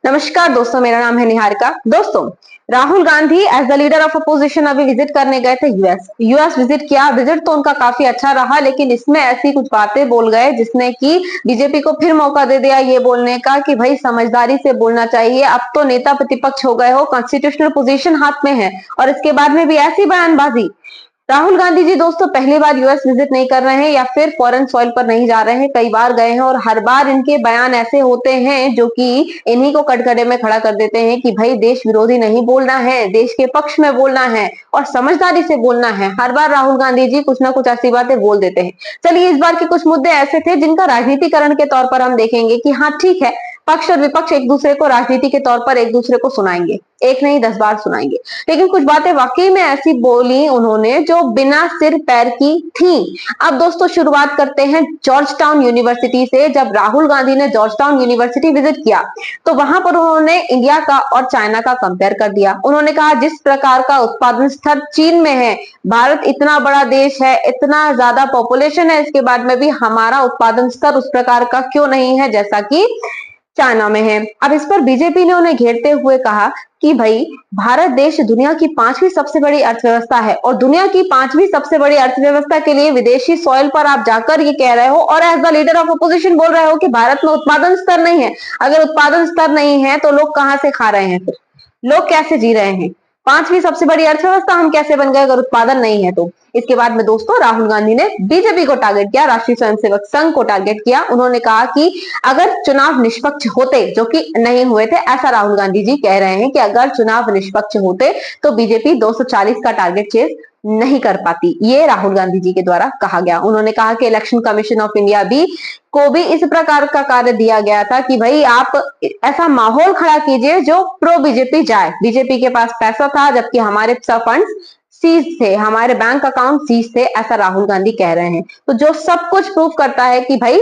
नमस्कार दोस्तों, मेरा नाम है निहारिका। दोस्तों, Rahul Gandhi as the leader of opposition अभी विजिट करने गए थे यूएस विजिट किया। विजिट तो उनका काफी अच्छा रहा, लेकिन इसमें ऐसी कुछ बातें बोल गए जिसने कि बीजेपी को फिर मौका दे दिया ये बोलने का कि भाई समझदारी से बोलना चाहिए। अब तो नेता प्रतिपक्ष हो गए हो, कॉन्स्टिट्यूशनल पोजीशन हाथ में है और इसके बाद में भी ऐसी बयानबाजी। राहुल गांधी जी दोस्तों पहली बार यूएस विजिट नहीं कर रहे हैं या फिर फॉरेन सॉइल पर नहीं जा रहे हैं, कई बार गए हैं और हर बार इनके बयान ऐसे होते हैं जो कि इन्हीं को कटघरे में खड़ा कर देते हैं कि भाई देश विरोधी नहीं बोलना है, देश के पक्ष में बोलना है और समझदारी से बोलना है। हर बार राहुल गांधी जी कुछ ना कुछ ऐसी बातें बोल देते हैं। चलिए, इस बार के कुछ मुद्दे ऐसे थे जिनका राजनीतिकरण के तौर पर हम देखेंगे कि हाँ ठीक है, पक्ष और विपक्ष एक दूसरे को राजनीति के तौर पर एक दूसरे को सुनाएंगे, एक नहीं 10 बार सुनाएंगे, लेकिन कुछ बातें वाकई में ऐसी बोली उन्होंने जो बिना सिर पैर की थी। अब दोस्तों शुरुआत करते हैं जॉर्ज टाउन यूनिवर्सिटी से। जब राहुल गांधी ने जॉर्ज टाउन यूनिवर्सिटी विजिट किया तो वहां पर उन्होंने इंडिया का और चाइना का कंपेयर कर दिया। उन्होंने कहा जिस प्रकार का उत्पादन स्तर चीन में है, भारत इतना बड़ा देश है, इतना ज्यादा पॉपुलेशन है, इसके बाद में भी हमारा उत्पादन स्तर उस प्रकार का क्यों नहीं है जैसा कि चाइना में है। अब इस पर बीजेपी ने उन्हें घेरते हुए कहा कि भाई भारत देश दुनिया की 5वीं सबसे बड़ी अर्थव्यवस्था है और दुनिया की 5वीं सबसे बड़ी अर्थव्यवस्था के लिए विदेशी सॉइल पर आप जाकर ये कह रहे हो और as the leader of opposition बोल रहे हो कि भारत में उत्पादन स्तर नहीं है। अगर उत्पादन स्तर नहीं है तो लोग कहां से खा रहे हैं, फिर लोग कैसे जी रहे हैं? 5वीं सबसे बड़ी अर्थव्यवस्था हम कैसे बन गए अगर उत्पादन नहीं है तो? इसके बाद में दोस्तों राहुल गांधी ने बीजेपी को टारगेट किया, राष्ट्रीय स्वयंसेवक संघ को टारगेट किया। उन्होंने कहा कि अगर चुनाव निष्पक्ष होते, जो कि नहीं हुए थे, ऐसा राहुल गांधी जी कह रहे हैं कि अगर चुनाव निष्पक्ष होते तो बीजेपी 240 का टारगेट चेज नहीं कर पाती। ये राहुल गांधी जी के द्वारा कहा गया। उन्होंने कहा कि इलेक्शन कमीशन ऑफ इंडिया भी को भी इस प्रकार का कार्य दिया गया था कि भाई आप ऐसा माहौल खड़ा कीजिए जो प्रो बीजेपी जाए। बीजेपी के पास पैसा था जबकि हमारे फंड्स सीज थे, हमारे बैंक अकाउंट सीज थे, ऐसा राहुल गांधी कह रहे हैं। तो जो सब कुछ प्रूव करता है कि भाई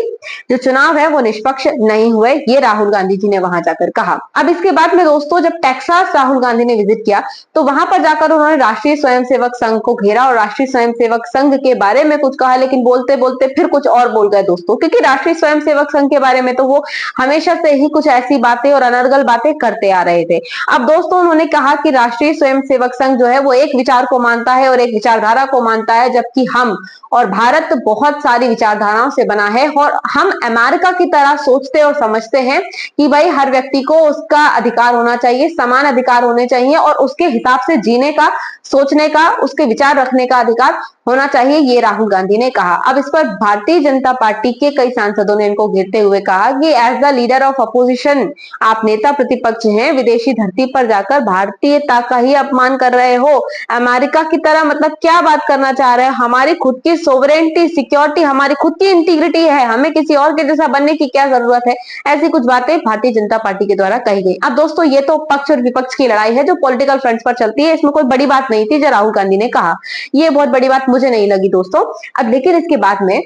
जो चुनाव है वो निष्पक्ष नहीं हुए, ये राहुल गांधी जी ने वहां जाकर कहा। अब इसके बाद में दोस्तों जब टेक्सास राहुल गांधी ने विजिट किया तो वहां पर जाकर उन्होंने राष्ट्रीय स्वयंसेवक संघ को घेरा और राष्ट्रीय स्वयंसेवक संघ के बारे में कुछ कहा, लेकिन बोलते बोलते फिर कुछ और बोल गए दोस्तों, क्योंकि राष्ट्रीय स्वयंसेवक संघ के बारे में तो वो हमेशा से ही कुछ ऐसी बातें और अनर्गल बातें करते आ रहे थे। अब दोस्तों उन्होंने कहा कि राष्ट्रीय स्वयंसेवक संघ जो है वो एक विचार को मानता है और एक विचारधारा को मानता है, जबकि हम और भारत बहुत सारी विचारधाराओं से बना है और हम अमेरिका की तरह सोचते और समझते हैं कि भाई हर व्यक्ति को उसका अधिकार होना चाहिए, समान अधिकार होने चाहिए और उसके हिसाब से जीने का, सोचने का, उसके विचार रखने का अधिकार होना चाहिए, ये राहुल गांधी ने कहा। अब इस पर भारतीय जनता पार्टी के कई सांसदों ने इनको घेरते हुए कहा कि as the leader of opposition आप नेता प्रतिपक्ष हैं, विदेशी धरती पर जाकर भारतीयता का ही अपमान कर रहे हो, अमेरिका की तरह, मतलब क्या बात करना चाह रहे हैं? हमारी खुद की सोवरेनिटी, सिक्योरिटी, हमारी खुद की इंटीग्रिटी है, हमें किसी और के जैसा बनने की क्या जरूरत है? ऐसी कुछ बातें भारतीय जनता पार्टी के द्वारा कही गई। अब दोस्तों ये तो पक्ष और विपक्ष की लड़ाई है जो पॉलिटिकल फ्रंट पर चलती है, इसमें कोई बड़ी बात नहीं थी जो राहुल गांधी ने कहा, ये बहुत बड़ी बात मुझे नहीं लगी दोस्तों। अब लेकिन इसके बाद में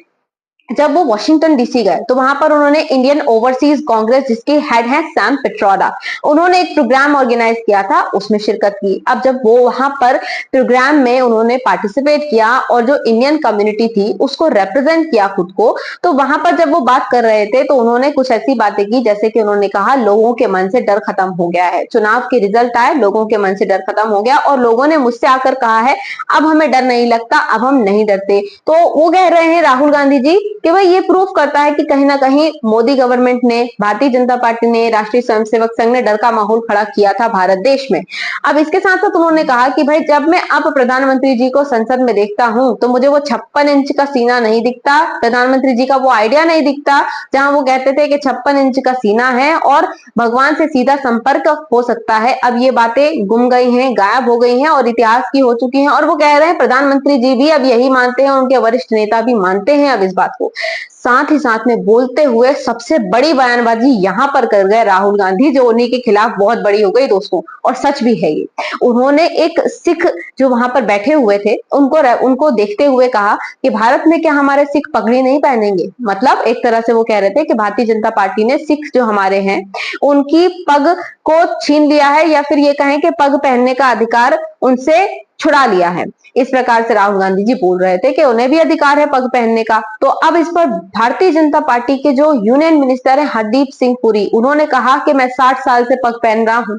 जब वो वॉशिंगटन डीसी गए तो वहां पर उन्होंने इंडियन ओवरसीज कांग्रेस, जिसके हेड हैं सैम पिट्रोडा, उन्होंने एक प्रोग्राम ऑर्गेनाइज किया था, उसमें शिरकत की। अब जब वो वहां पर प्रोग्राम में उन्होंने पार्टिसिपेट किया और जो इंडियन कम्युनिटी थी उसको रिप्रेजेंट किया खुद को, तो वहां पर जब वो बात कर रहे थे तो उन्होंने कुछ ऐसी बातें की जैसे कि उन्होंने कहा लोगों के मन से डर खत्म हो गया है, चुनाव के रिजल्ट आए, लोगों के मन से डर खत्म हो गया और लोगों ने मुझसे आकर कहा है अब हमें डर नहीं लगता, अब हम नहीं डरते। तो वो कह रहे हैं राहुल गांधी जी कि भाई ये प्रूफ करता है कि कहीं ना कहीं मोदी गवर्नमेंट ने, भारतीय जनता पार्टी ने, राष्ट्रीय स्वयंसेवक संघ ने डर का माहौल खड़ा किया था भारत देश में। अब इसके साथ साथ उन्होंने कहा कि भाई जब मैं अब प्रधानमंत्री जी को संसद में देखता हूं तो मुझे वो 56 इंच का सीना नहीं दिखता, प्रधानमंत्री जी का वो आइडिया नहीं दिखता जहां वो कहते थे कि 56 इंच का सीना है और भगवान से सीधा संपर्क हो सकता है। अब ये बातें गुम गई हैं, गायब हो गई हैं और इतिहास की हो चुकी हैं और वो कह रहे हैं प्रधानमंत्री जी भी अब यही मानते हैं, उनके वरिष्ठ नेता भी मानते हैं अब इस बात को। साथ ही साथ में बोलते हुए सबसे बड़ी बयानबाजी यहां पर कर गए राहुल गांधी, जो उन्हीं के खिलाफ बहुत बड़ी हो गई दोस्तों, और सच भी है ये। उन्होंने एक सिख जो वहां पर बैठे हुए थे उनको देखते हुए कहा कि भारत में क्या हमारे सिख पगड़ी नहीं पहनेंगे? मतलब एक तरह से वो कह रहे थे कि भारतीय जनता पार्टी ने सिख जो हमारे हैं उनकी पग को छीन लिया है, या फिर ये कहें कि पग पहनने का अधिकार उनसे छुड़ा लिया है। इस प्रकार से राहुल गांधी जी बोल रहे थे कि उन्हें भी अधिकार है पग पहनने का। तो अब इस पर भारतीय जनता पार्टी के जो यूनियन मिनिस्टर है हरदीप सिंह पुरी, उन्होंने कहा कि मैं 60 साल से पग पहन रहा हूं।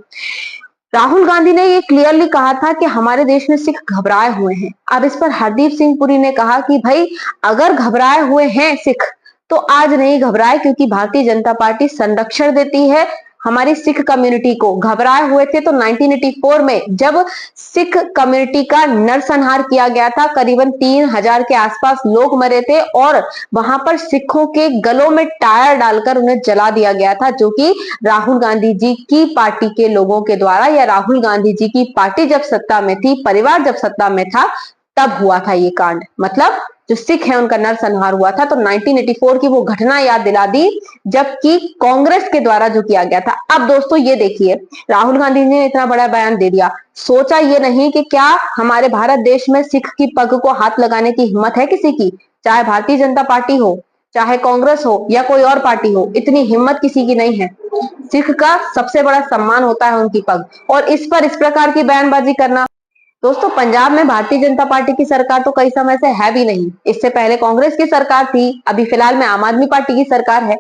राहुल गांधी ने ये क्लियरली कहा था कि हमारे देश में सिख घबराए हुए हैं। अब इस पर हरदीप सिंह पुरी ने कहा कि भाई अगर घबराए हुए हैं सिख तो आज नहीं घबराए, क्योंकि भारतीय जनता पार्टी संरक्षण देती है हमारी सिख कम्युनिटी को। घबराए हुए थे तो 1984 में जब सिख कम्युनिटी का नरसंहार किया गया था, करीबन 3000 के आसपास लोग मरे थे और वहां पर सिखों के गलों में टायर डालकर उन्हें जला दिया गया था, जो कि राहुल गांधी जी की पार्टी के लोगों के द्वारा, या राहुल गांधी जी की पार्टी जब सत्ता में थी, परिवार जब सत्ता में था, तब हुआ था ये कांड। मतलब जो सिख है उनका नरसंहार हुआ था। तो 1984 की वो घटना याद दिला दी, जबकि कांग्रेस के द्वारा जो किया गया था। अब दोस्तों ये देखिए, राहुल गांधी जी ने इतना बड़ा बयान दे दिया, सोचा ये नहीं कि क्या हमारे भारत देश में सिख की पग को हाथ लगाने की हिम्मत है किसी की, चाहे भारतीय जनता पार्टी हो, चाहे कांग्रेस हो या कोई और पार्टी हो, इतनी हिम्मत किसी की नहीं है। सिख का सबसे बड़ा सम्मान होता है उनकी पग, और इस पर इस प्रकार की बयानबाजी करना। दोस्तों पंजाब में भारतीय जनता पार्टी की सरकार तो कई समय से है भी नहीं, इससे पहले कांग्रेस की सरकार थी, अभी फिलहाल में आम आदमी पार्टी की सरकार है।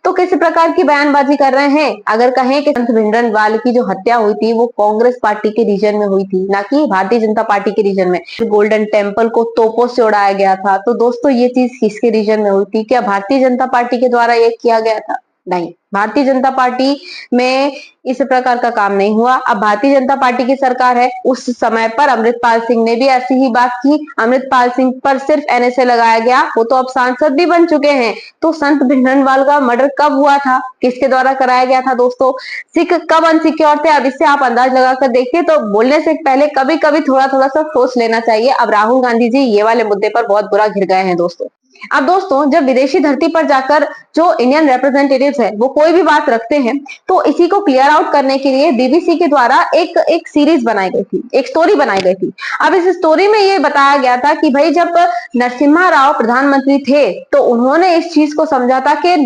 तो किस प्रकार की बयानबाजी कर रहे हैं? अगर कहें कि संत भिंडरानवाल की जो हत्या हुई थी वो कांग्रेस पार्टी के रीजन में हुई थी, ना कि भारतीय जनता पार्टी के रीजन में। गोल्डन टेम्पल को तोपों से उड़ाया गया था, तो दोस्तों ये चीज किसके रीजन में हुई थी? क्या भारतीय जनता पार्टी के द्वारा ये किया गया था? नहीं, भारतीय जनता पार्टी में इस प्रकार का काम नहीं हुआ। अब भारतीय जनता पार्टी की सरकार है, उस समय पर अमृतपाल सिंह ने भी ऐसी ही बात की। अमृतपाल सिंह पर सिर्फ एनएसए लगाया गया, वो तो अब सांसद भी बन चुके हैं। तो संत भिंडरानवाल का मर्डर कब हुआ था, किसके द्वारा कराया गया था? दोस्तों सिख कब अनसिक्योर थे, अब इससे आप अंदाज लगाकर देखिए। तो बोलने से पहले कभी कभी थोड़ा थोड़ा सा सोच लेना चाहिए। अब राहुल गांधी जी ये वाले मुद्दे पर बहुत बुरा घिर गए हैं दोस्तों। अब दोस्तों जब विदेशी धरती पर जाकर जो इंडियन रिप्रेजेंटेटिव्स है वो कोई भी बात रखते हैं, तो इसी को क्लियर आउट करने के लिए बीबीसी के द्वारा एक सीरीज बनाई गई थी, एक स्टोरी बनाई गई थी। अब इस स्टोरी में ये बताया गया था कि भाई जब नरसिम्हा राव प्रधानमंत्री थे तो उन्होंने इस चीज को समझा था कि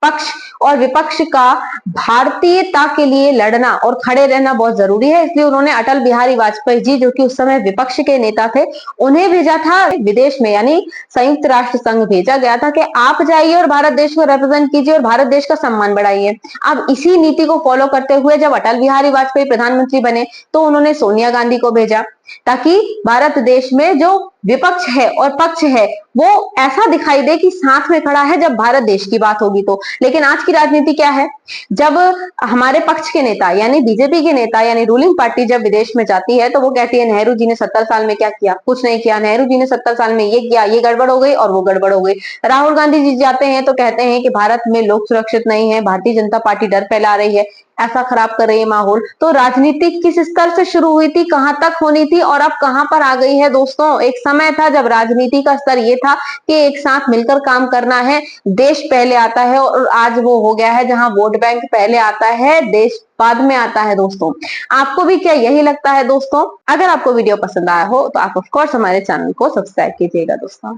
पक्ष और विपक्ष का भारतीयता के लिए लड़ना और खड़े रहना बहुत जरूरी है। इसलिए उन्होंने अटल बिहारी वाजपेयी जी, जो कि उस समय विपक्ष के नेता थे, उन्हें भेजा था विदेश में, यानी संयुक्त राष्ट्र संघ भेजा गया था कि आप जाइए और भारत देश को रिप्रेजेंट कीजिए और भारत देश का सम्मान बढ़ाइए। अब इसी नीति को फॉलो करते हुए जब अटल बिहारी वाजपेयी प्रधानमंत्री बने तो उन्होंने सोनिया गांधी को भेजा, ताकि भारत देश में जो विपक्ष है और पक्ष है वो ऐसा दिखाई दे कि साथ में खड़ा है जब भारत देश की बात होगी तो। लेकिन आज की राजनीति क्या है, जब हमारे पक्ष के नेता यानी बीजेपी के नेता यानी रूलिंग पार्टी जब विदेश में जाती है तो वो कहती है नेहरू जी ने 70 साल में क्या किया, कुछ नहीं किया। नेहरू जी ने 70 साल में ये किया, ये गड़बड़ हो गई और वो गड़बड़ हो गई। राहुल गांधी जी जाते हैं तो कहते हैं कि भारत में लोग सुरक्षित नहीं है, भारतीय जनता पार्टी डर फैला रही है, ऐसा खराब कर रही है माहौल। तो राजनीति किस स्तर से शुरू हुई थी, कहां तक होनी थी और अब कहां पर आ गई है दोस्तों? एक समय था जब राजनीति का स्तर ये था कि एक साथ मिलकर काम करना है, देश पहले आता है, और आज वो हो गया है जहां वोट बैंक पहले आता है, देश बाद में आता है। दोस्तों आपको भी क्या यही लगता है? दोस्तों अगर आपको वीडियो पसंद आया हो तो आप ऑफ कोर्स हमारे चैनल को सब्सक्राइब कीजिएगा दोस्तों।